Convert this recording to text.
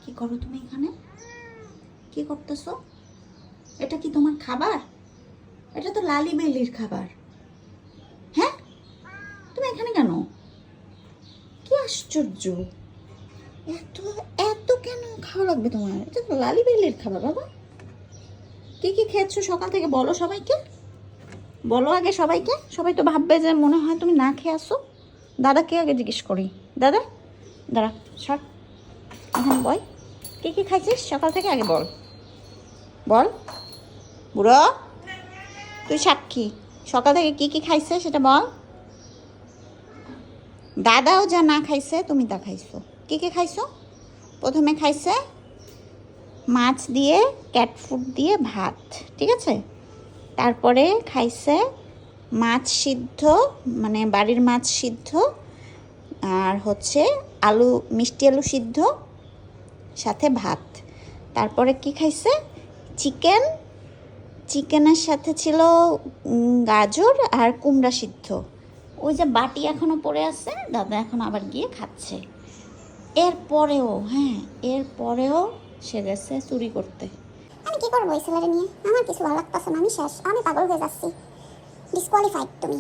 কি করো তুমি এখানে? কি করতেছো? এটা কি তোমার খাবার? এটা তো লালি বেলির খাবার। হ্যাঁ, তুমি এখানে কেন? কি আশ্চর্য! এত এত কেন খাওয়া লাগবে তোমার? এটা তো লালি বেলির খাবার বাবা। কি কি খেয়েছো সকাল থেকে বলো সবাইকে, বলো আগে সবাইকে। সবাই তো ভাববে যে মনে হয় তুমি না খেয়ে আসো। দাদাকে আগে জিজ্ঞেস করি। দাদা, দাঁড়া, সর এখন বল, কি কি খাইছিস সকাল থেকে আগে বল। বল বুড়ো, তুই সাক্ষী, সকাল থেকে কি কি খাইছে সেটা বল। দাদাও যা না খাইছে তুমি তা খাইছো। কি কি খাইছো? প্রথমে খাইছে মাছ দিয়ে, ক্যাট ফুড দিয়ে ভাত, ঠিক আছে। তারপরে খাইছে মাছ সিদ্ধ, মানে বাড়ির মাছ সিদ্ধ, আর হচ্ছে আলু, মিষ্টি আলু সিদ্ধ, সাথে ভাত। তারপরে কি খাইছে? চিকেন, চিকেনের সাথে ছিল গাজর আর কুমড়া সিদ্ধ। ওই যে বাটি এখনো পড়ে আছে, দাদা এখন আবার গিয়ে খাচ্ছে। এরপরেও, হ্যাঁ, এরপরেও সে গেছে চুরি করতে। আমি কি করবো এই ছেলেটা নিয়ে? আমার কিছু ভালো লাগতেছে না, আমি শেষ, আমি পাগল হয়ে যাচ্ছি। ডিসকোয়ালিফাইড তুমি।